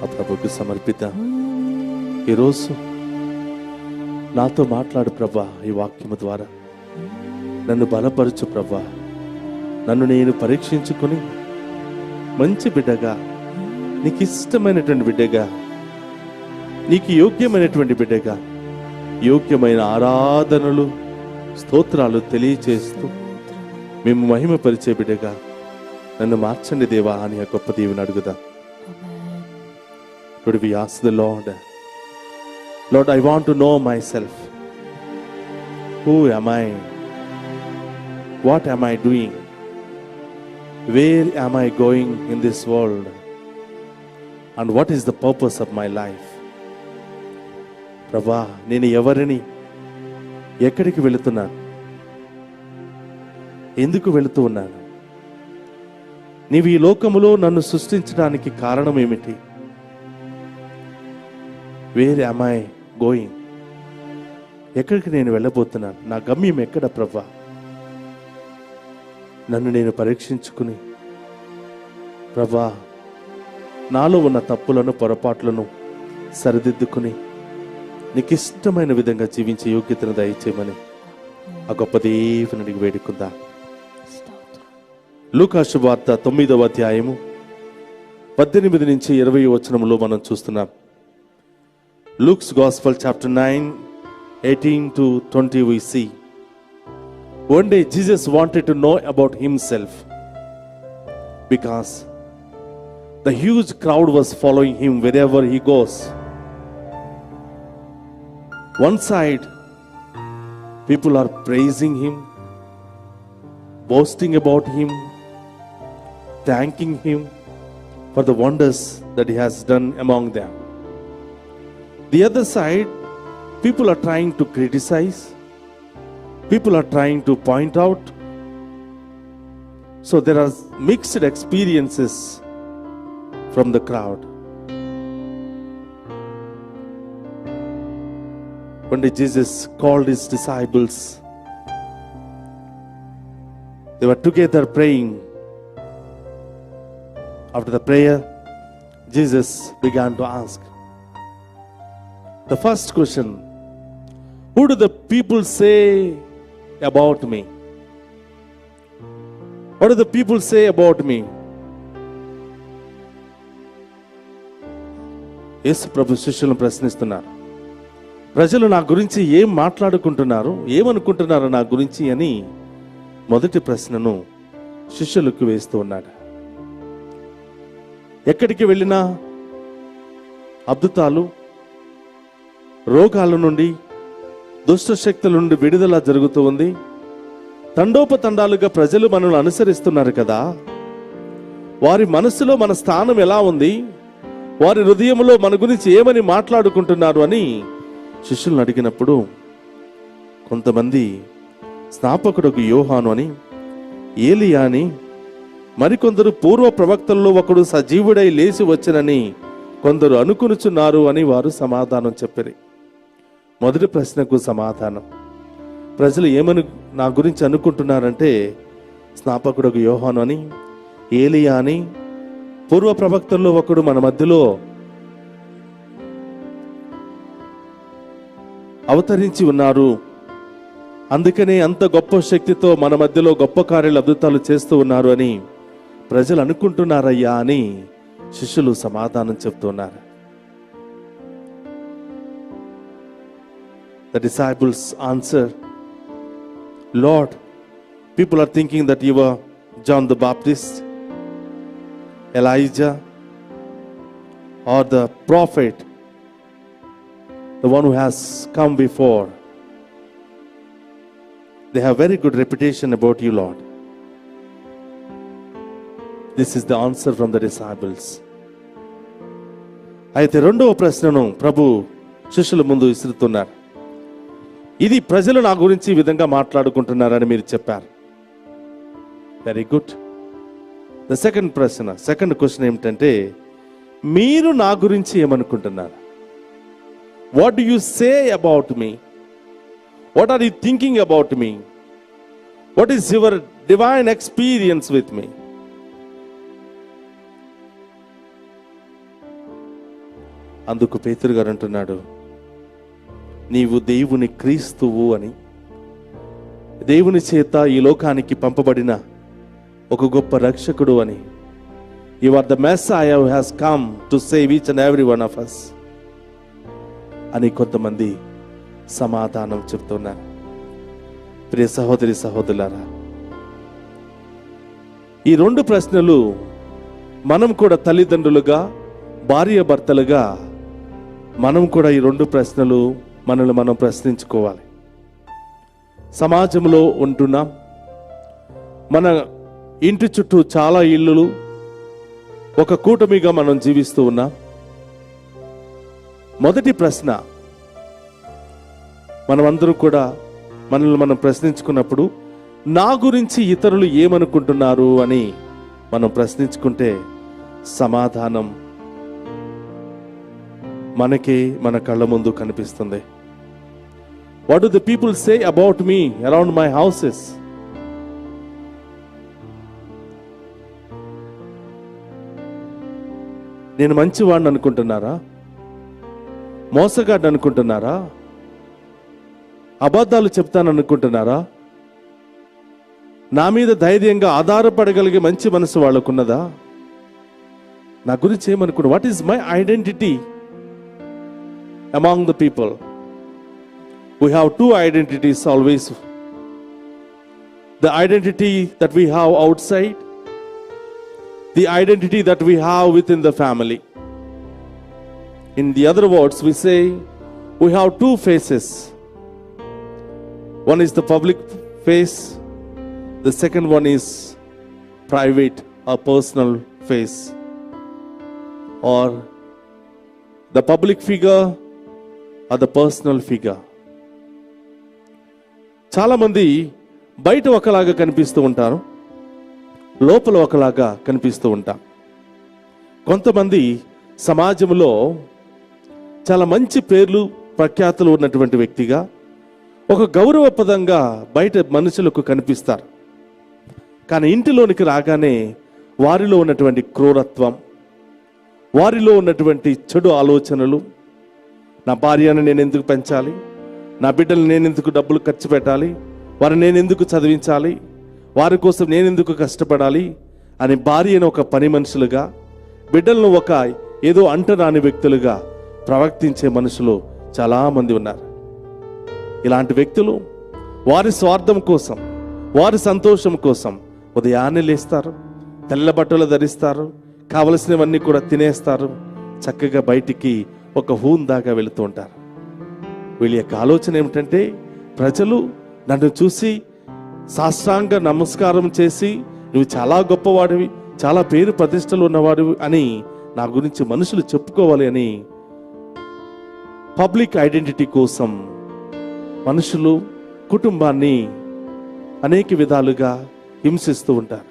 ఆ ప్రభుకి సమర్పిద్దాం. ఈరోజు నాతో మాట్లాడు ప్రభా, ఈ వాక్యము ద్వారా నన్ను బలపరచు ప్రభా. నన్ను నేను పరీక్షించుకొని మంచి బిడ్డగా, నీకు ఇష్టమైనటువంటి బిడ్డగా, నీకు యోగ్యమైనటువంటి బిడ్డగా, యోగ్యమైన ఆరాధనలు స్తోత్రాలు తెలియచేస్తూ మేము మహిమపరిచే బిడ్డగా నన్ను మార్చండి దేవా అని ఆ గొప్ప దేవుని అడుగుదాం. Could we ask the Lord, Lord, I want to know myself. Who am I? What am I doing? Where am I going in this world? And what is the purpose of my life? ప్రభా, నేను ఎవరిని, ఎక్కడికి వెళుతున్నాను, ఎందుకు వెళుతూ ఉన్నాను, నీవు ఈ లోకములో నన్ను సృష్టించడానికి కారణం ఏమిటి? Where am I going? ఎక్కడికి నేను వెళ్ళబోతున్నాను, నా గమ్యం ఎక్కడ ప్రభా? నన్ను నేను పరీక్షించుకుని ప్రభా, నాలో ఉన్న తప్పులను పొరపాట్లను సరిదిద్దుకుని నీకు ఇష్టమైన విధంగా జీవించే యోగ్యతను దయచేయమని ఆ గొప్ప దేవుని వేడుకుందా. లూకా శుభవార్త 9వ అధ్యాయము 18 నుంచి 20 వచనములో మనం చూస్తున్నాం. Luke's Gospel chapter 9, 18 to 20 we see. One day Jesus wanted to know about himself because the huge crowd was following him wherever he goes. One side, people are praising him, boasting about him, thanking him for the wonders that he has done among them. The other side, people are trying to criticize, people are trying to point out. So there are mixed experiences from the crowd. One day Jesus called his disciples. They were together praying. After the prayer, Jesus began to ask the first question: who do the people say about me? What do the people say about me? యేసు ప్రభు శిష్యులను ప్రశ్నిస్తున్నారు. ప్రజలు నా గురించి ఏం మాట్లాడుకుంటున్నారు, ఏమనుకుంటున్నారు నా గురించి అని మొదటి ప్రశ్నను శిష్యులకు వేస్తూ ఉన్నాడు. ఎక్కడికి వెళ్ళినా అద్భుతాలు, రోగాల నుండి, దుష్ట శక్తుల నుండి విడుదల జరుగుతూ ఉంది. తండోపతండాలుగా ప్రజలు మనల్ని అనుసరిస్తున్నారు కదా, వారి మనసులో మన స్థానం ఎలా ఉంది, వారి హృదయంలో మన గురించి ఏమని మాట్లాడుకుంటున్నారు అని శిష్యులను అడిగినప్పుడు కొంతమంది స్నాపకుడు యోహాను అని, ఏలియా అని, మరికొందరు పూర్వ ప్రవక్తల్లో ఒకడు సజీవుడై లేచి వచ్చనని కొందరు అనుకునుచున్నారు అని వారు సమాధానం చెప్పారు. మొదటి ప్రశ్నకు సమాధానం, ప్రజలు ఏమని నా గురించి అనుకుంటున్నారంటే స్నాపకుడు యోహాను అని, ఏలియా అని, పూర్వ ప్రవక్తల్లో ఒకడు మన మధ్యలో అవతరించి ఉన్నారు, అందుకనే అంత గొప్ప శక్తితో మన మధ్యలో గొప్ప కార్యాలు, అద్భుతాలు చేస్తూ ఉన్నారు అని ప్రజలు అనుకుంటున్నారయ్యా అని శిష్యులు సమాధానం చెప్తున్నారు. The disciples answer, Lord, people are thinking that you were John the Baptist, Elijah, or the prophet, the one who has come before. They have very good reputation about you, Lord. This is the answer from the disciples. అయితే రెండవ ప్రశ్నను ప్రభు శిష్యుల ముందు విసురుతున్నారు. ఇది ప్రజలు నా గురించి ఈ విధంగా మాట్లాడుకుంటున్నారని మీరు చెప్పారు. Very good. The second question ఏమిటంటే, మీరు నా గురించి ఏమనుకుంటున్నారు? What do you say about me? What are you thinking about me? What is your divine experience with me? అందుకు పేతురు గారు అంటున్నాడు, నీవు దేవుని క్రీస్తువు అని, దేవుని చేత ఈ లోకానికి పంపబడిన ఒక గొప్ప రక్షకుడు అని. You are the messiah who has come to save each and every one of us అని కొంతమంది సమాధానం చెప్తున్నారు. ప్రియ సహోదరి సహోదరులారా, ఈ రెండు ప్రశ్నలు మనం కూడా తల్లిదండ్రులుగా, భార్య భర్తలుగా మనం కూడా ఈ రెండు ప్రశ్నలు మనల్ని మనం ప్రశ్నించుకోవాలి. సమాజంలో ఉంటున్నాం, మన ఇంటి చుట్టూ చాలా ఇళ్ళు, ఒక కూటమిగా మనం జీవిస్తూ ఉన్నాం. మొదటి ప్రశ్న మనమందరం కూడా మనల్ని మనం ప్రశ్నించుకున్నప్పుడు, నా గురించి ఇతరులు ఏమనుకుంటున్నారు అని మనం ప్రశ్నించుకుంటే సమాధానం మనకే మన కళ్ళ ముందు కనిపిస్తుంది. What do the people say about me around my houses? నేను మంచివాడిని అనుకుంటున్నారా? మోసగాడిని అనుకుంటున్నారా? అబద్ధాలు చెప్తాను అనుకుంటున్నారా? నా మీద ధైర్యంగా ఆధారపడగలిగే మంచి మనసు వాళ్ళకున్నదా? నా గురించి ఏమనుకున్నా? What is my identity among the people? We have two identities always. The identity that we have out side, the identity that we have with in the family. In the other words, we say we have two faces. One is the public face, the second one is private or personal face, or the public figure or the personal figure. చాలా మంది బయట ఒకలాగా కనిపిస్తూ ఉంటారు, లోపల ఒకలాగా కనిపిస్తూ ఉంటారు. కొంతమంది సమాజంలో చాలా మంచి పేర్లు ప్రఖ్యాతులు ఉన్నటువంటి వ్యక్తిగా, ఒక గౌరవపదంగా బయట మనుషులకు కనిపిస్తారు. కానీ ఇంటిలోనికి రాగానే వారిలో ఉన్నటువంటి క్రూరత్వం, వారిలో ఉన్నటువంటి చెడు ఆలోచనలు, నా భార్యను నేను ఎందుకు పెంచాలి, నా బిడ్డలు నేను ఎందుకు డబ్బులు ఖర్చు పెట్టాలి, వారిని నేను ఎందుకు చదివించాలి, వారి కోసం నేను ఎందుకు కష్టపడాలి అని భార్యను ఒక పని మనుషులుగా, బిడ్డలను ఒక ఏదో అంటరాని వ్యక్తులుగా ప్రవర్తించే మనుషులు చాలామంది ఉన్నారు. ఇలాంటి వ్యక్తులు వారి స్వార్థం కోసం, వారి సంతోషం కోసం ఉదయాన్నే లేస్తారు, తెల్ల బట్టలు ధరిస్తారు, కావలసినవన్నీ కూడా తినేస్తారు, చక్కగా బయటికి ఒక హూందాగా వెళుతూ ఉంటారు. వీళ్ళ యొక్క ఆలోచన ఏమిటంటే, ప్రజలు నన్ను చూసి సాష్టాంగ నమస్కారం చేసి, నువ్వు చాలా గొప్పవాడివి, చాలా పేరు ప్రతిష్టలు ఉన్నవాడివి అని నా గురించి మనుషులు చెప్పుకోవాలి అని పబ్లిక్ ఐడెంటిటీ కోసం మనుషులు కుటుంబాన్ని అనేక విధాలుగా హింసిస్తూ ఉంటారు.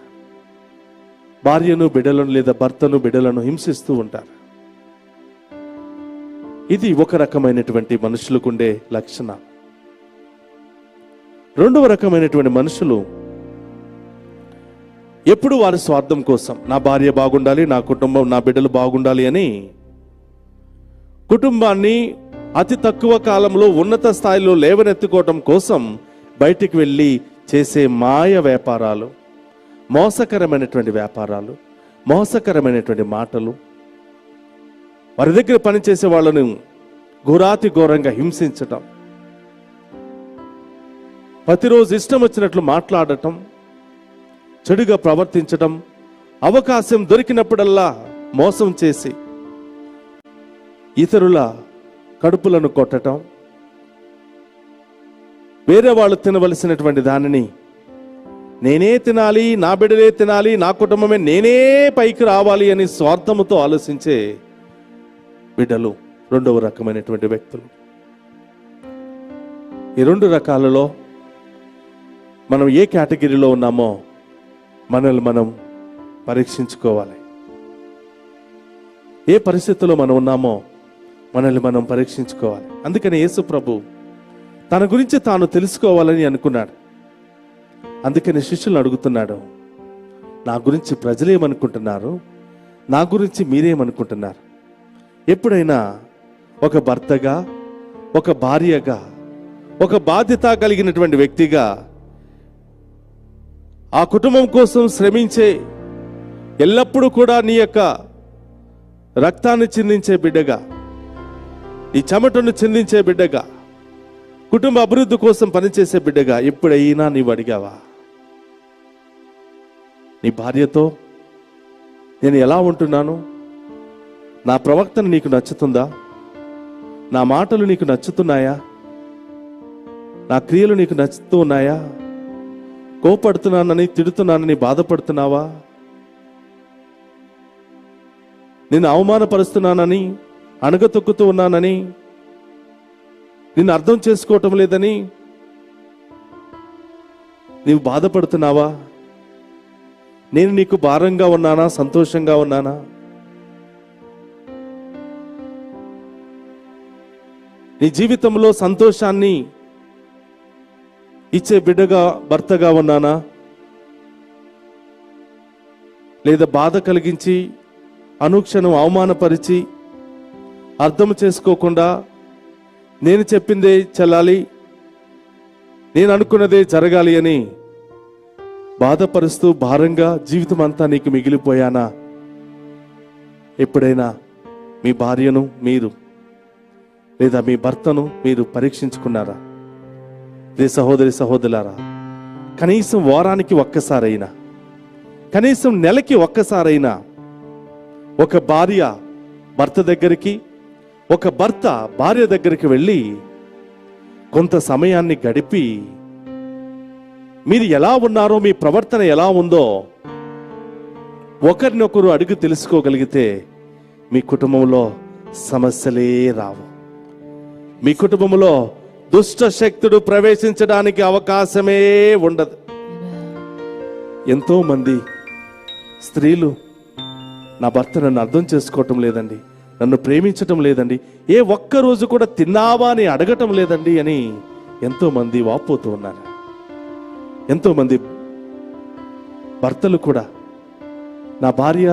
భార్యను బిడ్డలను లేదా భర్తను బిడ్డలను హింసిస్తూ ఉంటారు. ఇది ఒక రకమైనటువంటి మనుషులకు ఉండే లక్షణం. రెండవ రకమైనటువంటి మనుషులు ఎప్పుడు వారి స్వార్థం కోసం, నా భార్య బాగుండాలి, నా కుటుంబం, నా బిడ్డలు బాగుండాలి అని కుటుంబాన్ని అతి తక్కువ కాలంలో ఉన్నత స్థాయిలో లేవనెత్తుకోవటం కోసం బయటికి వెళ్ళి చేసే మాయ వ్యాపారాలు, మోసకరమైనటువంటి వ్యాపారాలు, మోసకరమైనటువంటి మాటలు, వారి దగ్గర పనిచేసే వాళ్ళను ఘోరాతి ఘోరంగా హింసించటం, ప్రతిరోజు ఇష్టం వచ్చినట్లు మాట్లాడటం, చెడుగా ప్రవర్తించటం, అవకాశం దొరికినప్పుడల్లా మోసం చేసి ఇతరుల కడుపులను కొట్టటం, వేరే వాళ్ళు తినవలసినటువంటి దానిని నేనే తినాలి, నా బిడ్డలే తినాలి, నా కుటుంబమే నేనే పైకి రావాలి అని స్వార్థముతో ఆలోచించే బిడ్డలు రెండవ రకమైనటువంటి వ్యక్తులు. ఈ రెండు రకాలలో మనం ఏ కేటగిరీలో ఉన్నామో మనల్ని మనం పరీక్షించుకోవాలి. ఏ పరిస్థితుల్లో మనం ఉన్నామో మనల్ని మనం పరీక్షించుకోవాలి. అందుకని యేసు ప్రభు తన గురించి తాను తెలుసుకోవాలని అనుకున్నాడు. అందుకని శిష్యులను అడుగుతున్నాడు, నా గురించి ప్రజలు ఏమనుకుంటున్నారు, నా గురించి మీరేమనుకుంటున్నారు? ఎప్పుడైనా ఒక భర్తగా, ఒక భార్యగా, ఒక బాధ్యత కలిగినటువంటి వ్యక్తిగా, ఆ కుటుంబం కోసం శ్రమించే, ఎల్లప్పుడూ కూడా నీ యొక్క రక్తాన్ని చిందించే బిడ్డగా, నీ చెమటను చిందించే బిడ్డగా, కుటుంబ అభివృద్ధి కోసం పనిచేసే బిడ్డగా ఎప్పుడైనా నీవు అడిగావా? నీ భార్యతో నేను ఎలా ఉంటున్నాను? నా ప్రవర్తన నీకు నచ్చుతుందా? నా మాటలు నీకు నచ్చుతున్నాయా? నా క్రియలు నీకు నచ్చుతూ ఉన్నాయా? కోపడుతున్నానని, తిడుతున్నానని బాధపడుతున్నావా? నిన్ను అవమానపరుస్తున్నానని, అణగతొక్కుతూ ఉన్నానని, నిన్ను అర్థం చేసుకోవటం లేదని నీవు బాధపడుతున్నావా? నేను నీకు భారంగా ఉన్నానా? సంతోషంగా ఉన్నానా? నీ జీవితంలో సంతోషాన్ని ఇచ్చే బిడ్డగా, భర్తగా ఉన్నానా? లేదా బాధ కలిగించి, అనుక్షణం అవమానపరిచి, అర్థం చేసుకోకుండా నేను చెప్పిందే చెల్లాలి, నేను అనుకున్నదే జరగాలి అని బాధపరుస్తూ భారంగా జీవితం అంతా నీకు మిగిలిపోయానా? ఎప్పుడైనా మీ భార్యను మీరు లేదా మీ భర్తను మీరు పరీక్షించుకున్నారా? రే సహోదరి సహోదరులారా, కనీసం వారానికి ఒక్కసారైనా, కనీసం నెలకి ఒక్కసారైనా ఒక భార్య భర్త దగ్గరికి, ఒక భర్త భార్య దగ్గరికి వెళ్ళి కొంత సమయాన్ని గడిపి మీరు ఎలా ఉన్నారో, మీ ప్రవర్తన ఎలా ఉందో ఒకరినొకరు అడిగి తెలుసుకోగలిగితే మీ కుటుంబంలో సమస్యలే రావు. మీ కుటుంబంలో దుష్ట శక్తుడు ప్రవేశించడానికి అవకాశమే ఉండదు. ఎంతో మంది స్త్రీలు నా భర్త నన్ను అర్థం చేసుకోవటం లేదండి, నన్ను ప్రేమించటం లేదండి, ఏ ఒక్కరోజు కూడా తిన్నావా అని అడగటం లేదండి అని ఎంతో మంది వాపోతూ ఉన్నారు. ఎంతో మంది భర్తలు కూడా నా భార్య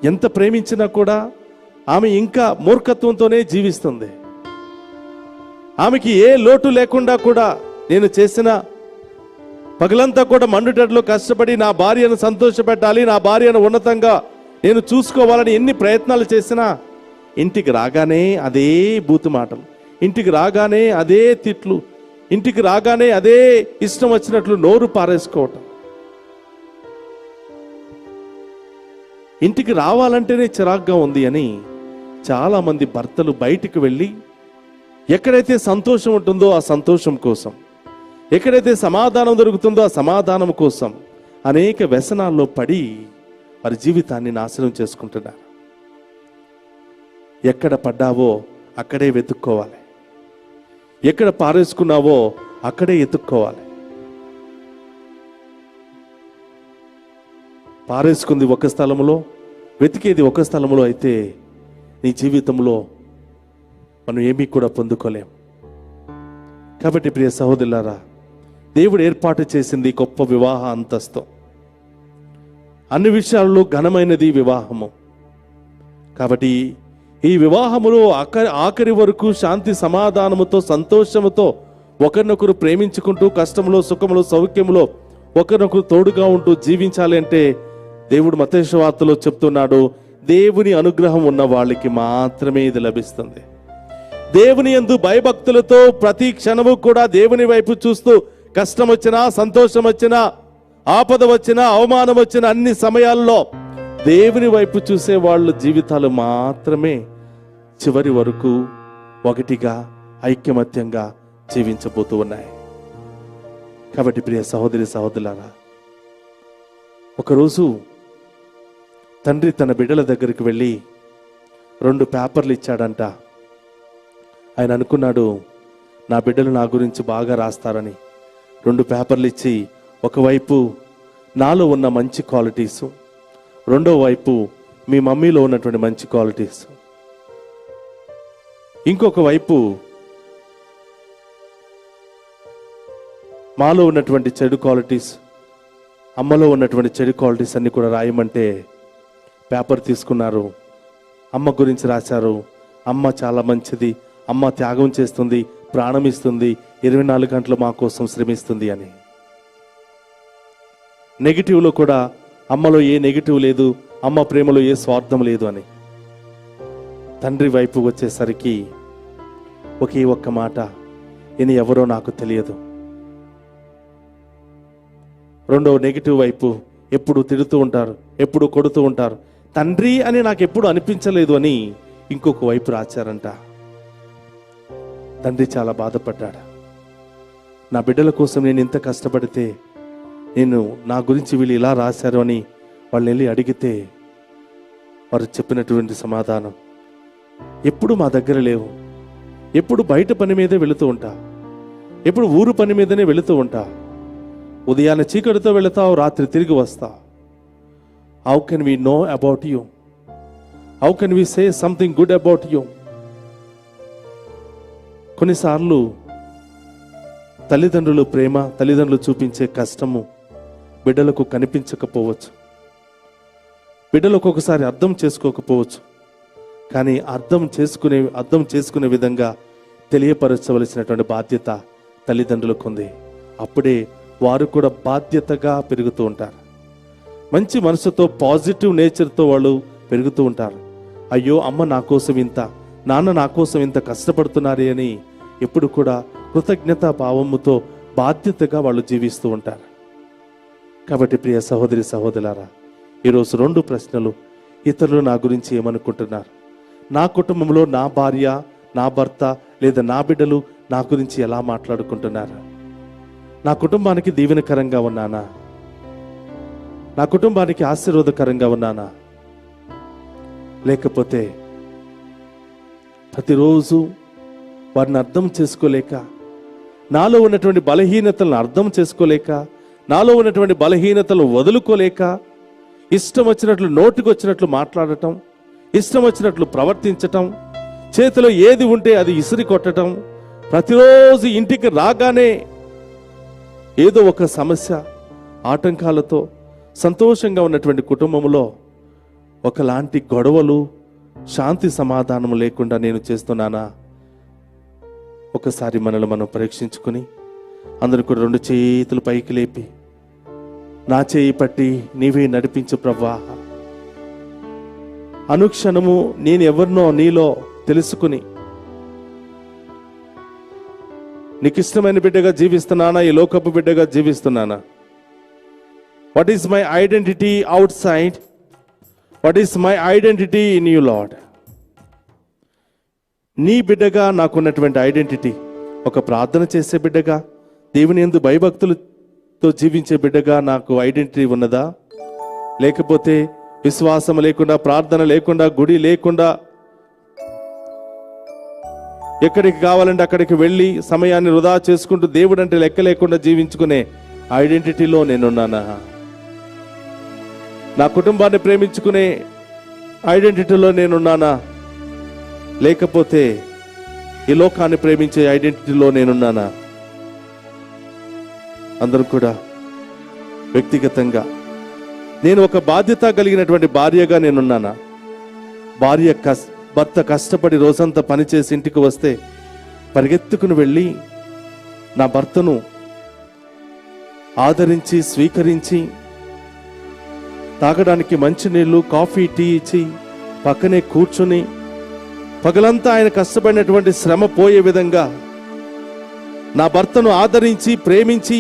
ఎంత ప్రేమించినా కూడా ఆమె ఇంకా మూర్ఖత్వంతోనే జీవిస్తుంది, ఆమెకి ఏ లోటు లేకుండా కూడా నేను చేసిన పగలంతా కూడా మండుటెడ్లో కష్టపడి నా భార్యను సంతోషపెట్టాలి, నా భార్యను ఉన్నతంగా నేను చూసుకోవాలని ఎన్ని ప్రయత్నాలు చేసినా ఇంటికి రాగానే అదే బూతు మాటలు, ఇంటికి రాగానే అదే తిట్లు, ఇంటికి రాగానే అదే ఇష్టం వచ్చినట్లు నోరు పారేసుకోవటం. ఇంటికి రావాలంటేనే చిరాగ్గా ఉంది అని చాలా మంది భర్తలు బయటికి వెళ్ళి ఎక్కడైతే సంతోషం ఉంటుందో ఆ సంతోషం కోసం, ఎక్కడైతే సమాధానం దొరుకుతుందో ఆ సమాధానం కోసం అనేక వ్యసనాల్లో పడి వారి జీవితాన్ని నాశనం చేసుకుంటున్నారు. ఎక్కడ పడ్డావో అక్కడే వెతుక్కోవాలి, ఎక్కడ పారేసుకున్నావో అక్కడే ఎత్తుక్కోవాలి. పారేసుకుంది ఒక స్థలంలో, వెతికేది ఒక స్థలంలో అయితే నీ జీవితంలో మనం ఏమీ కూడా పొందుకోలేం. కాబట్టి ప్రియ సహోదరులారా, దేవుడు ఏర్పాటు చేసింది గొప్ప వివాహ అంతస్తు, అన్ని విషయాల్లో ఘనమైనది వివాహము. కాబట్టి ఈ వివాహములో ఆఖరి వరకు శాంతి సమాధానముతో సంతోషముతో ఒకరినొకరు ప్రేమించుకుంటూ కష్టంలో సుఖంలో సౌఖ్యంలో ఒకరినొకరు తోడుగా ఉంటూ జీవించాలి అంటే దేవుడు మత్తయి సువార్తలో చెప్తున్నాడు, దేవుని అనుగ్రహం ఉన్న వాళ్ళకి మాత్రమే ఇది లభిస్తుంది. దేవుని యందు భయభక్తులతో ప్రతి క్షణము కూడా దేవుని వైపు చూస్తూ కష్టం వచ్చినా సంతోషం వచ్చినా ఆపద వచ్చినా అవమానం వచ్చినా అన్ని సమయాల్లో దేవుని వైపు చూసే వాళ్ళ జీవితాలు మాత్రమే చివరి వరకు ఒకటిగా ఐక్యమత్యంగా జీవించబోతూ ఉన్నాయి. కాబట్టి ప్రియ సహోదరి సహోదరులారా, ఒకరోజు తండ్రి తన బిడ్డల దగ్గరికి వెళ్ళి 2 పేపర్లు ఇచ్చాడంట. ఆయన అనుకున్నాడు, నా బిడ్డలు నా గురించి బాగా రాస్తారని 2 పేపర్లు ఇచ్చి, ఒకవైపు నాలో ఉన్న మంచి క్వాలిటీస్, రెండో వైపు మీ మమ్మీలో ఉన్నటువంటి మంచి క్వాలిటీస్, ఇంకొక వైపు మాలో ఉన్నటువంటి చెడు క్వాలిటీస్, అమ్మలో ఉన్నటువంటి చెడు క్వాలిటీస్ అన్ని కూడా రాయమంటే పేపర్ తీసుకున్నారు. అమ్మ గురించి రాశారు. అమ్మ చాలా మంచిది, అమ్మ త్యాగం చేస్తుంది, ప్రాణం ఇస్తుంది, 24 గంటలు మా కోసం శ్రమిస్తుంది అని. నెగిటివ్లో కూడా అమ్మలో ఏ నెగిటివ్ లేదు, అమ్మ ప్రేమలో ఏ స్వార్థం లేదు అని. తండ్రి వైపు వచ్చేసరికి ఒకే ఒక్క మాట, ఈయన ఎవరో నాకు తెలియదు. రెండవ నెగిటివ్ వైపు ఎప్పుడు తిడుతూ ఉంటారు, ఎప్పుడు కొడుతూ ఉంటారు. తండ్రి అని నాకు ఎప్పుడు అనిపించలేదు అని ఇంకొక వైపు రాశారంట. తండ్రి చాలా బాధపడ్డాడు. నా బిడ్డల కోసం నేను ఇంత కష్టపడితే నా గురించి వీళ్ళు ఇలా రాశారు అని వాళ్ళని వెళ్ళి అడిగితే వారు చెప్పినటువంటి సమాధానం, ఎప్పుడు మా దగ్గర లేవు, ఎప్పుడు బయట పని మీదే వెళుతూ ఉంటా, ఎప్పుడు ఊరు పని మీదనే వెళుతూ ఉంటా, ఉదయాన్నే చీకటితో వెళతావు, రాత్రి తిరిగి వస్తా. How can we know about you? How can we say something good about you? కొన్నిసార్లు తల్లిదండ్రులు ప్రేమ, తల్లిదండ్రులు చూపించే కష్టము బిడ్డలకు కనిపించకపోవచ్చు, బిడ్డలకు ఒకసారి అర్థం చేసుకోకపోవచ్చు. కానీ అర్థం చేసుకునే విధంగా తెలియపరచవలసినటువంటి బాధ్యత తల్లిదండ్రులకు ఉంది. అప్పుడే వారు కూడా బాధ్యతగా పెరుగుతూ ఉంటారు. మంచి మనసుతో, పాజిటివ్ నేచర్తో వాళ్ళు పెరుగుతూ ఉంటారు. అయ్యో అమ్మ నా కోసం ఇంత, నాన్న నా కోసం ఇంత కష్టపడుతున్నారే అని ఎప్పుడు కూడా కృతజ్ఞతా భావముతో బాధ్యతగా వాళ్ళు జీవిస్తూ ఉంటారు. కాబట్టి ప్రియ సహోదరి సహోదరులారా, ఈరోజు 2 ప్రశ్నలు. ఇతరులు నా గురించి ఏమనుకుంటున్నారు? నా కుటుంబంలో నా భార్య, నా భర్త లేదా నా బిడ్డలు నా గురించి ఎలా మాట్లాడుకుంటున్నారు? నా కుటుంబానికి దీవెనకరంగా ఉన్నానా? నా కుటుంబానికి ఆశీర్వాదకరంగా ఉన్నానా? లేకపోతే ప్రతిరోజు వారిని అర్థం చేసుకోలేక, నాలో ఉన్నటువంటి బలహీనతలను అర్థం చేసుకోలేక, నాలో ఉన్నటువంటి బలహీనతలు వదులుకోలేక, ఇష్టం వచ్చినట్లు నోటికి వచ్చినట్లు మాట్లాడటం, ఇష్టం వచ్చినట్లు ప్రవర్తించటం, చేతిలో ఏది ఉంటే అది ఇసిరి కొట్టడం, ప్రతిరోజు ఇంటికి రాగానే ఏదో ఒక సమస్య, ఆటంకాలతో సంతోషంగా ఉన్నటువంటి కుటుంబంలో ఒకలాంటి గొడవలు, శాంతి సమాధానం లేకుండా నేను చేస్తున్నానా? ఒకసారి మనల్ని మనం పరీక్షించుకుని అందరూ కూడా 2 చేతులు పైకి లేపి, నా చేయి పట్టి నీవే నడిపించు ప్రభువా. అనుక్షణము నేను ఎవరినో నీలో తెలుసుకుని నీకు ఇష్టమైన బిడ్డగా జీవిస్తున్నానా, ఈ లోకపు బిడ్డగా జీవిస్తున్నానా? What is my identity outside? What is my identity in you lord? నీ బిడ్డగా నాకున్నటువంటి ఐడెంటిటీ ఒక ప్రార్థన చేసే బిడ్డగా, దేవుని యందు భయభక్తులతో జీవించే బిడ్డగా నాకు ఐడెంటిటీ ఉన్నదా? లేకపోతే విశ్వాసం లేకుండా, ప్రార్థన లేకుండా, గుడి లేకుండా, ఎక్కడికి కావాలంటే అక్కడికి వెళ్ళి సమయాన్ని వృధా చేసుకుంటూ దేవుడు అంటే లెక్క లేకుండా జీవించుకునే ఐడెంటిటీలో నేనున్నానా? నా కుటుంబాన్ని ప్రేమించుకునే ఐడెంటిటీలో నేనున్నానా? లేకపోతే ఈ లోకాన్ని ప్రేమించే ఐడెంటిటీలో నేనున్నానా? అందరూ కూడా వ్యక్తిగతంగా నేను ఒక బాధ్యత కలిగినటువంటి భార్యగా నేనున్నానా? భర్త కష్టపడి రోజంతా పనిచేసి ఇంటికి వస్తే పరిగెత్తుకుని వెళ్ళి నా భర్తను ఆదరించి, స్వీకరించి, తాగడానికి మంచినీళ్ళు, కాఫీ, టీ ఇచ్చి పక్కనే కూర్చుని పగలంతా ఆయన కష్టపడినటువంటి శ్రమ పోయే విధంగా నా భర్తను ఆదరించి, ప్రేమించి,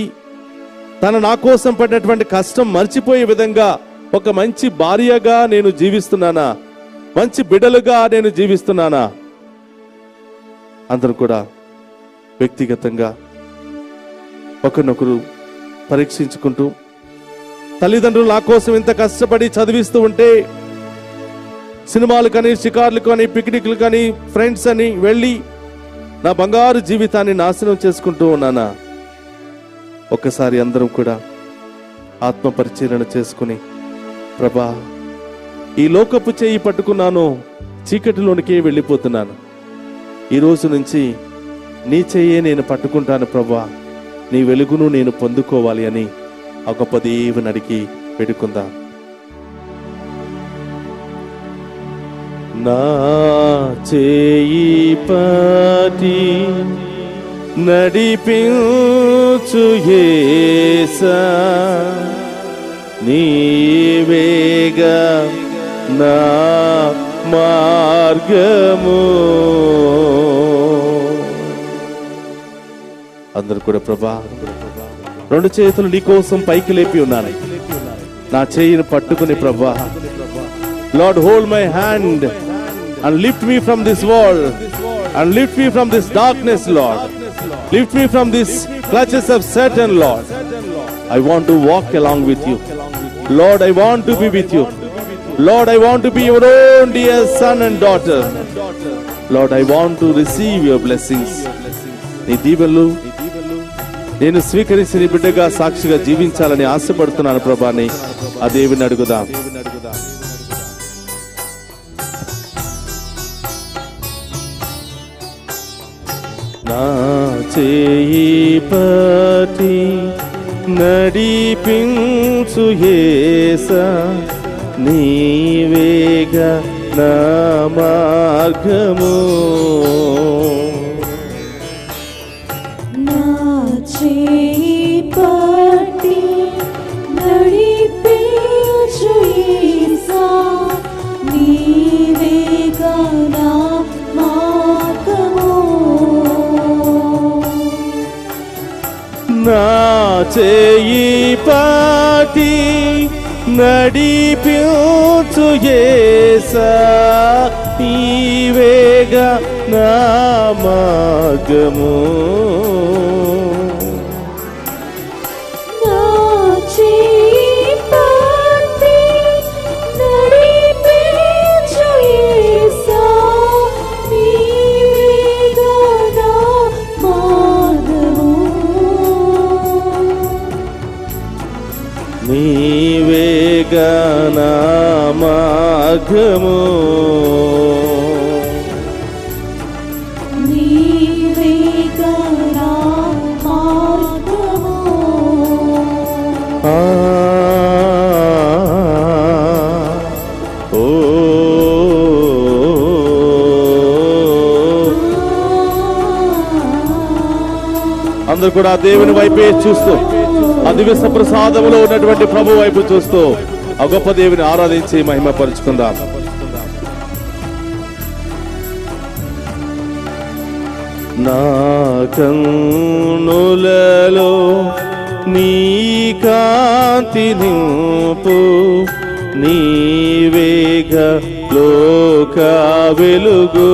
నా కోసం పడినటువంటి కష్టం మర్చిపోయే విధంగా ఒక మంచి భార్యగా నేను జీవిస్తున్నానా? మంచి బిడ్డలుగా నేను జీవిస్తున్నానా? అందరూ కూడా వ్యక్తిగతంగా ఒకరినొకరు పరీక్షించుకుంటూ, తల్లిదండ్రులు నా కోసం ఇంత కష్టపడి చదివిస్తూ ఉంటే, సినిమాలు కానీ, షికార్లు కానీ, పిక్నిక్లు కానీ, ఫ్రెండ్స్ అని వెళ్ళి నా బంగారు జీవితాన్ని నాశనం చేసుకుంటూ ఉన్నానా? ఒక్కసారి అందరం కూడా ఆత్మ పరిశీలన చేసుకుని, ప్రభా, ఈ లోకపు చేయి పట్టుకున్నాను, చీకటిలోనికే వెళ్ళిపోతున్నాను. ఈ రోజు నుంచి నీ చెయ్యే నేను పట్టుకుంటాను ప్రభా, నీ వెలుగును నేను పొందుకోవాలి అని ఆ గొప్ప దేవుని అడిగి పెడుకుందాం. నా చేయి పట్టుకుని పటి నడిపించు యేసా నీవేగా నా మార్గము. అందరూ కూడా ప్రభా రెండు చేతులు నీ కోసం పైకి లేపి ఉన్నాను. నా చేయిని పట్టుకుని ప్రభా, lord hold my hand and lift me from this world and lift me from this darkness, Lord. Lift me from these clutches of Satan, Lord. I want to walk along with you, Lord. I want to be with you, Lord. I want to be your own dear son and daughter, Lord. I want to receive your blessings. నీ దీవెనలు నేను స్వీకరించి నీ బిడ్డగా సాక్షిగా జీవించాలని ఆశపడుతున్నాను ప్రభాని. ఆ దేవుని అడుగుదాం. నా చేయి పట్టి నడిపించు యేసా నీవేగా నా మార్గము. నా చేయి పట్టి నడిపించు యేసా నీవేగా నా మార్గము. నా చేయి పట్టి నడిపించు యేసా నీవేగా నా మార్గము. నా చేయి పట్టి నడిపించు యేసా నీవేగా నా మార్గము. నీవేగా నా మార్గము. నీవేగా నా మార్గము. ఓ అందరూ కూడా దేవుని వైపే చూస్తూ ఆ దివ్య ప్రసాదములో ఉన్నటువంటి ప్రభు వైపు చూస్తూ ఆ గొప్ప దేవుని ఆరాధించి మహిమపరుచుకుందాం. నా కన్నులలో నీ కాంతి నింపు నీవేగా లోక వెలుగు.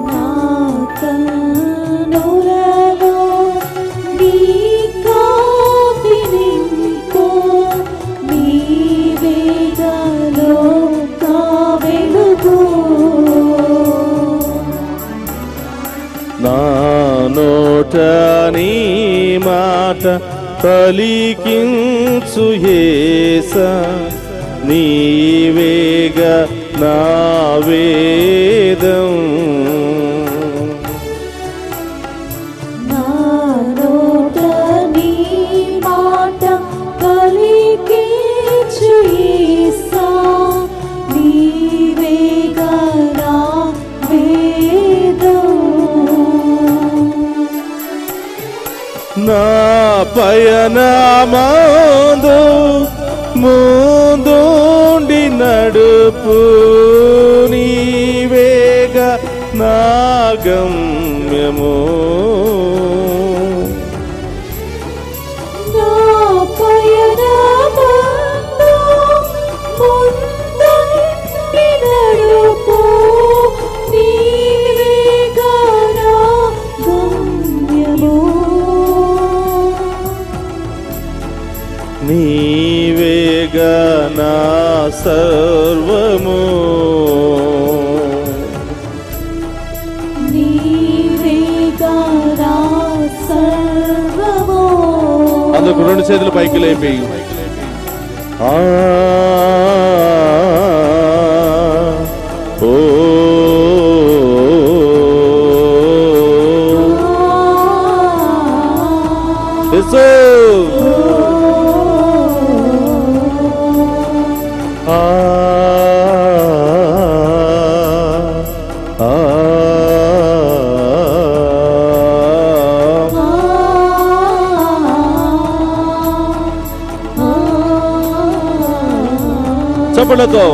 నా కన్నులలో నీ కాంతి నింపు నీవేగా లోక వెలుగు. నా నోట నీ మాట పలికించు యేసా నీవేగా నా వేదం. నా నోట నీ మాట పలికించు యేసా నీవేగా నా వేదం. నా పయనమందు ముందుండి నడుపు నీవేగా నా గమ్యము. నా పయనమందు ముందుండి నడుపు నీవేగా నా గమ్యము. నీవేగా నా సర్వము. నీవేగా నా సర్వము. అందుకు రెండు చేతులు పైకి లేపి ఆ ఓ యేసు చప్పట్లతో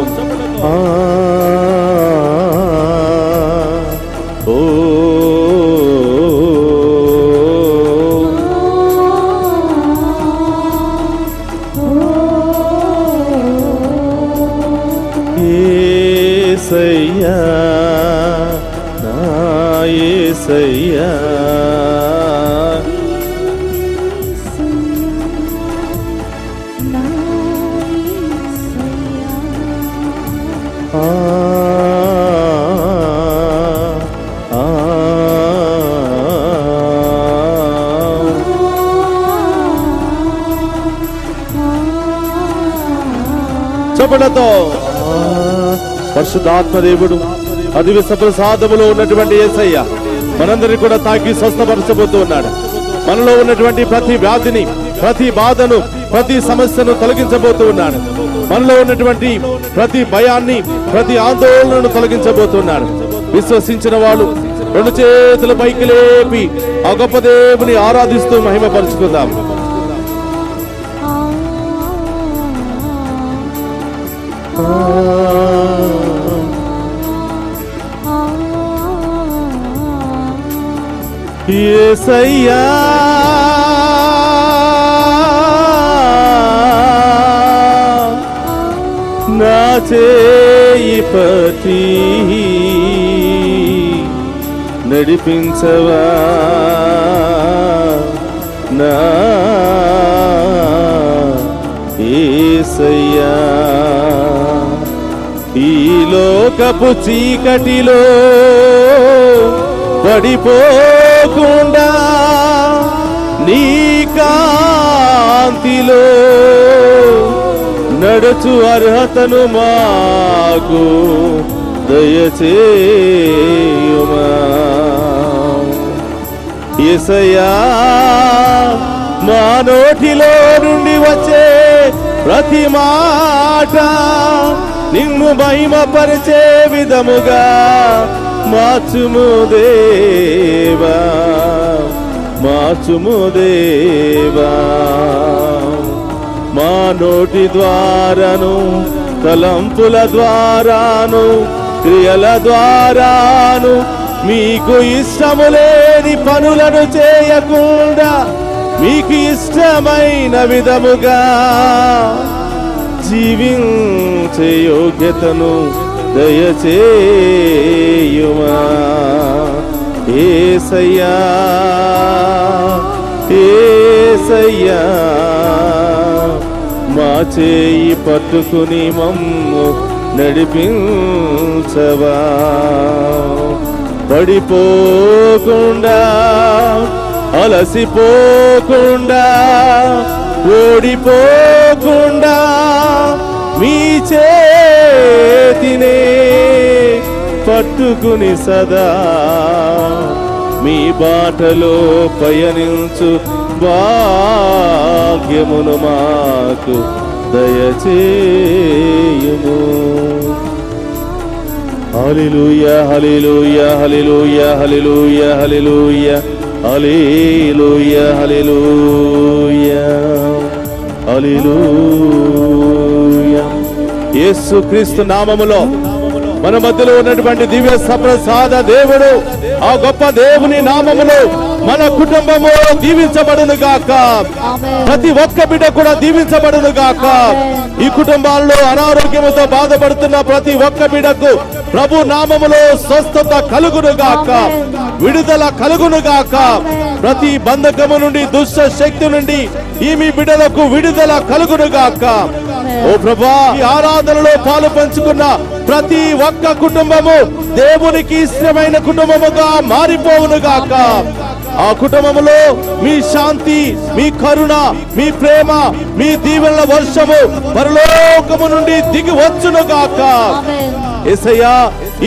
ఓ యేసయ్యా నా యేసయ్యా చప్పట్లతో పరిశుద్ధాత్మ దేవుడు అదివి సప్రసాదములో ఉన్నటువంటి యేసయ్య మనందరినీ కూడా తాకి స్వస్థపరచబోతూ ఉన్నాడు. మనలో ఉన్నటువంటి ప్రతి వ్యాధిని, ప్రతి బాధను, ప్రతి సమస్యను తొలగించబోతూ ఉన్నాడు. మనలో ఉన్నటువంటి ప్రతి భయాన్ని, ప్రతి ఆందోళనను తొలగించబోతున్నాడు. విశ్వసించిన వాళ్ళు రెండు చేతుల పైకి లేపి ఆ గొప్ప దేవుని ఆరాధిస్తూ మహిమపరుచుకుందాం. యేసయ్యా నా చేయి పట్టి నడిపించవా నా యేసయ్యా ఈ లోకపు చీకటిలో పడిపోకుండా నీ కాంతిలో నడుచు అర్హతను మాకు దయచేయుమా. యేసయ్యా మా నోటిలో నుండి వచ్చే ప్రతి మాట నిన్ను మహిమపరిచే విధముగా మార్చుము దేవా, మార్చుము దేవా. మా నోటి ద్వారాను, తలంపుల ద్వారాను, క్రియల ద్వారాను మీకు ఇష్టము లేని పనులను చేయకుండా మీకు ఇష్టమైన విధముగా జీవించే యోగ్యతను దయచేయుమా. యేసయ్యా యేసయ్యా మా చేయి పట్టుకుని మమ్ము నడిపించవా. పడిపోకుండా, అలసిపోకుండా, ఓడిపోకుండా మీ చేతినే పట్టుకుని సదా మీ బాటలో పయనించు భాగ్యమును మాకు దయచేయుము. హల్లెలూయా హల్లెలూయా హల్లెలూయా హల్లెలూయా హల్లెలూయా హల్లెలూయా హల్లెలూయా హల్లెలూయా. యేసుక్రీస్తు నామములో మన మధ్యలో ఉన్నటువంటి దివ్య సప్రసాద దేవుడు, ఆ గొప్ప దేవుని నామములో మన కుటుంబము దీవించబడును గాక. ప్రతి ఒక్క బిడ్డ కూడా దీవించబడును గాక. ఈ కుటుంబాల్లో అనారోగ్యముతో బాధపడుతున్న ప్రతి ఒక్క బిడ్డకు ప్రభు నామములో స్వస్థత కలుగును గాక, విడుదల కలుగును గాక. ప్రతి బంధకము నుండి, దుష్ట శక్తి నుండి ఈ మీ బిడ్డలకు విడుదల కలుగును గాక. ఓ ప్రభా, ఈ ఆరాధనలో పాలు పంచుకున్న ప్రతి ఒక్క కుటుంబము దేవునికి ఇష్టమైన కుటుంబముగా మారిపోవును గాక. ఆ కుటుంబములో మీ శాంతి, మీ కరుణ, మీ ప్రేమ, మీ దీవెనల వర్షము పరలోకము నుండి దిగి వచ్చును గాక. యేసయ్యా,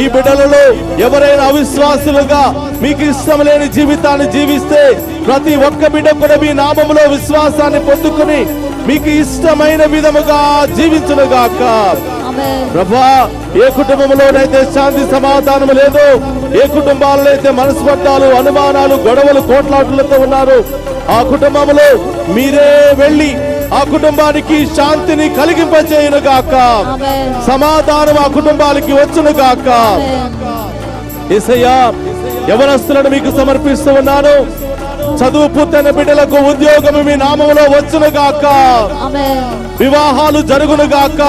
ఈ బిడ్డలలో ఎవరైనా అవిశ్వాసులుగా మీకు ఇష్టం లేని జీవితాన్ని జీవిస్తే ప్రతి ఒక్క బిడ్డ కూడా మీ నామములో విశ్వాసాన్ని పొందుకుని మీకు ఇష్టమైన విధముగా జీవించును గాక. ప్రభా, ఏ కుటుంబంలోనైతే శాంతి సమాధానం లేదు, ఏ కుటుంబాలలో అయితే మనస్పర్ధాలు, అనుమానాలు, గొడవలు, కోట్లాటలతో ఉన్నారు, ఆ కుటుంబంలో మీరే వెళ్ళి ఆ కుటుంబానికి శాంతిని కలిగింపచేయును గాక. ఆమేన్. సమాధానం ఆ కుటుంబాలకి వచ్చును గాక. యేసయ్యా, యవనస్తులను మీకు సమర్పిస్తూ ఉన్నాను. చదువు పూర్తయిన బిడ్డలకు ఉద్యోగము మీ నామములో వచ్చును గాక. ఆమేన్. వివాహాలు జరుగును గాక.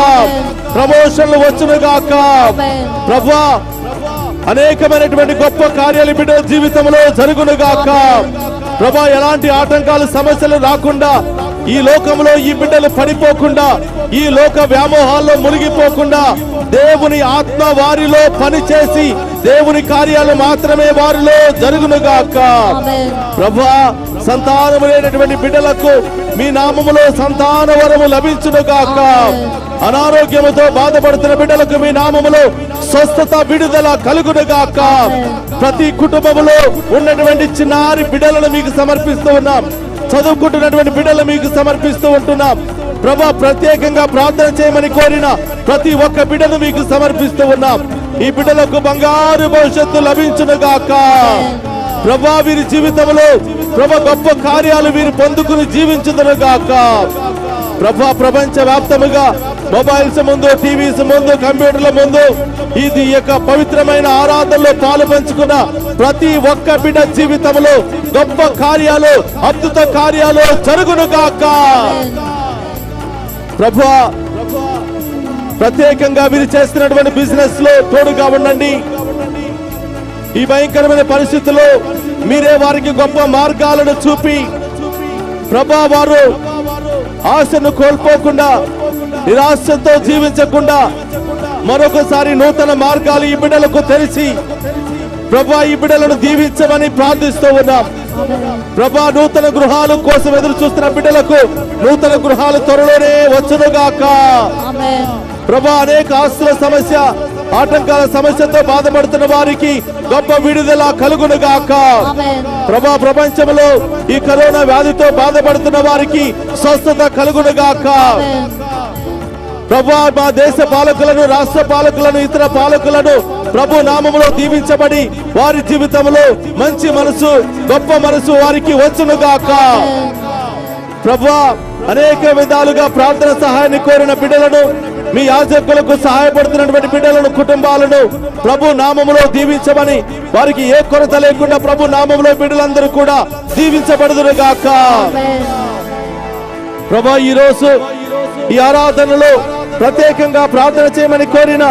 ప్రమోషన్లు వచ్చును గాక. ఆమేన్. ప్రభువా, అనేకమైనటువంటి గొప్ప కార్యాలు బిడ్డల జీవితంలో జరుగును గాక. ప్రభా, ఎలాంటి ఆటంకాలు సమస్యలు రాకుండా, ఈ లోకంలో ఈ బిడ్డలు పడిపోకుండా, ఈ లోక వ్యామోహాల్లో మునిగిపోకుండా, దేవుని ఆత్మ వారిలో పనిచేసి దేవుని కార్యాలు మాత్రమే వారిలో జరుగును గాక. ఆమేన్. ప్రభా, సంతానము లేనటువంటి బిడ్డలకు మీ నామములో సంతాన వరము లభించును గాక. అనారోగ్యముతో బాధపడుతున్న బిడ్డలకు మీ నామములో స్వస్థత విడుదల కలుగును గాక. ప్రతి కుటుంబములో ఉన్నటువంటి చిన్నారి బిడ్డలను మీకు సమర్పిస్తూ ఉన్నాం. చదువుకుంటున్నటువంటి బిడ్డలు మీకు సమర్పిస్తూ ఉంటున్నాం. ప్రభా, ప్రత్యేకంగా ప్రార్థన చేయమని కోరిన ప్రతి ఒక్క బిడ్డను మీకు సమర్పిస్తూ ఉన్నాం. ఈ బిడ్డలకు బంగారు భవిష్యత్తు లభించును గాక. ప్రభా, వీరి జీవితంలో ప్రభా గొప్ప కార్యాలు వీరు పొందుకుని జీవించుదురు గాక. ప్రభా, ప్రపంచ వ్యాప్తముగా మొబైల్స్ ముందు, టీవీస్ ముందు, కంప్యూటర్ల ముందు ఇది యొక్క పవిత్రమైన ఆరాధనలో పాలు పంచుకున్న ప్రతి ఒక్క బిడ్డ జీవితంలో గొప్ప కార్యాలు, అద్భుత కార్యాలు జరుగును గాక. ప్రభా, ప్రత్యేకంగా వీరు చేస్తున్నటువంటి బిజినెస్ లో తోడుగా ఉండండి. ఈ భయంకరమైన పరిస్థితుల్లో మీరే వారికి గొప్ప మార్గాలను చూపి ప్రభా, వారు ఆశను కోల్పోకుండా, నిరాశతో జీవించకుండా మరొకసారి నూతన మార్గాలు ఈ బిడ్డలకు తెలిసి ప్రభా, ఈ బిడ్డలను దీవించమని ప్రార్థిస్తూ ఉన్నాం. ప్రభా, నూతన గృహాల కోసం ఎదురు చూస్తున్న బిడ్డలకు నూతన గృహాలు త్వరలోనే వచ్చునుగాక. ప్రభా, అనేక ఆస్తుల సమస్య, ఆటంకాల సమస్యతో బాధపడుతున్న వారికి గొప్ప విడుదల కలుగునుగాక. ప్రభా, ప్రపంచంలో ఈ కరోనా వ్యాధితో బాధపడుతున్న వారికి స్వస్థత కలుగునుగాక. ప్రభా, మా దేశ పాలకులను, రాష్ట్ర పాలకులను, ఇతర పాలకులను ప్రభు నామములో దీవించబడి వారి జీవితంలో మంచి మనసు, గొప్ప మనసు వారికి వచ్చునుగాక. ప్రభా, అనేక విధాలుగా ప్రార్థన సహాయాన్ని కోరిన బిడ్డలను, మీ యాజకులకు సహాయపడుతున్నటువంటి బిడ్డలను, కుటుంబాలను ప్రభు నామములో దీవించమని, వారికి ఏ కొరత లేకుండా ప్రభు నామములో బిడ్డలందరూ కూడా దీవించబడుదురుగాక. ప్రభా, ఈ రోజు ఈ ఆరాధనలో ప్రత్యేకంగా ప్రార్థన చేయమని కోరిన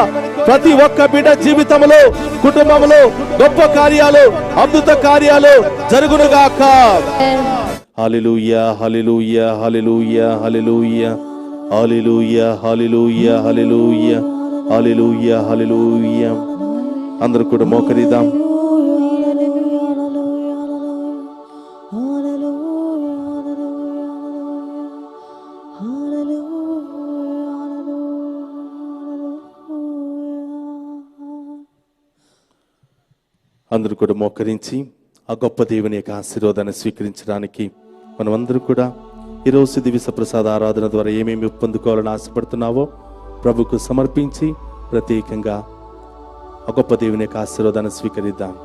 ప్రతి ఒక్క బిడ్డ జీవితంలో, కుటుంబంలో గొప్ప కార్యాలు, అద్భుత కార్యాలు జరుగునుగాక. హల్లెలూయా, హల్లెలూయా, హల్లెలూయా, హల్లెలూయా, హల్లెలూయా, హల్లెలూయా, హల్లెలూయా, హల్లెలూయా, హల్లెలూయా. అందరూ కూడా మోకరిద్దాం. అందరూ కూడా మోకరించి ఆ గొప్ప దేవుని యొక్క ఆశీర్వాదాన్ని స్వీకరించడానికి మనమందరూ కూడా ఈరోజు దివ్య ప్రసాద ఆరాధన ద్వారా ఏమేమి పొందుకోవాలని ఆశపడుతున్నావో ప్రభుకు సమర్పించి ప్రత్యేకంగా ఆ గొప్ప దేవుని యొక్క ఆశీర్వాదాన్ని స్వీకరిద్దాం.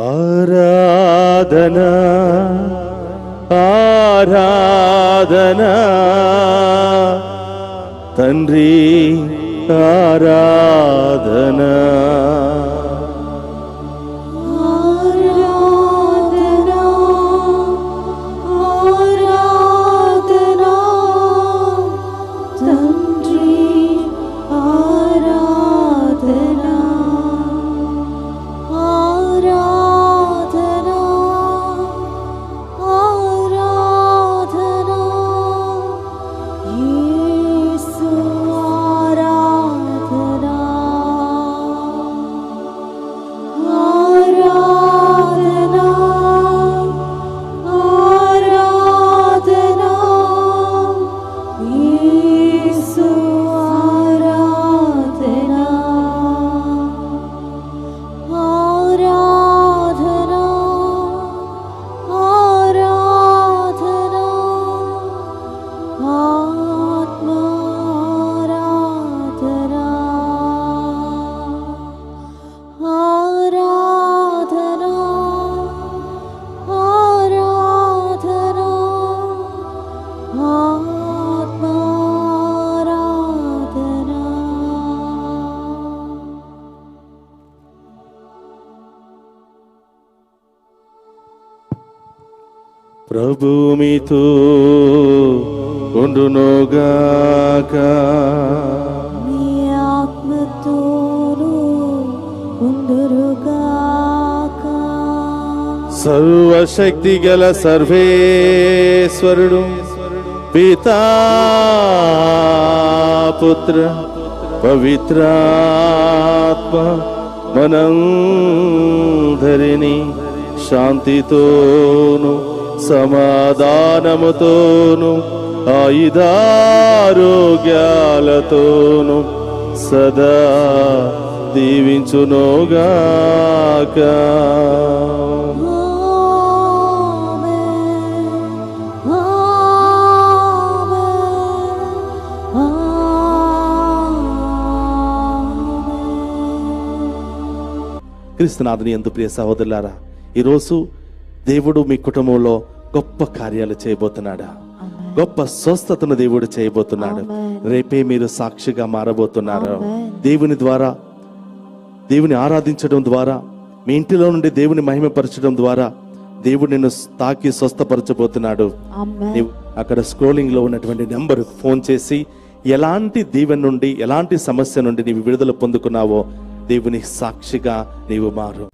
ఆరాధనా, ఆరాధనా తండ్రి, ఆరాధనా. ప్రభు మీతో ఉండునుగాక. మీ ఆత్మతోను ఉండురుగాక. సర్వశక్తి గల సర్వేశ్వరుడు పితా పుత్ర పవిత్రాత్మ మనందరినీ శాంతితోను సమాధానముతోను ఆయుధారోగ్యాలతోను సదా దీవించునుగాక. క్రీస్తునాథుని యందు ప్రియ సహోదరులారా, ఈరోజు దేవుడు మీ కుటుంబంలో గొప్ప కార్యాలు చేయబోతున్నాడా? గొప్ప స్వస్థతను దేవుడు చేయబోతున్నాడు. రేపే మీరు సాక్షిగా మారబోతున్నారు. దేవుని ద్వారా, దేవుని ఆరాధించడం ద్వారా, మీ ఇంటిలో నుండి దేవుని మహిమపరచడం ద్వారా దేవుడు నిన్ను తాకి స్వస్థపరచబోతున్నాడు. నీవు అక్కడ స్క్రోలింగ్ లో ఉన్నటువంటి నెంబర్ ఫోన్ చేసి ఎలాంటి దీవెన నుండి, ఎలాంటి సమస్య నుండి నీవు విడుదల పొందుకున్నావో దేవుని సాక్షిగా నీవు మారు.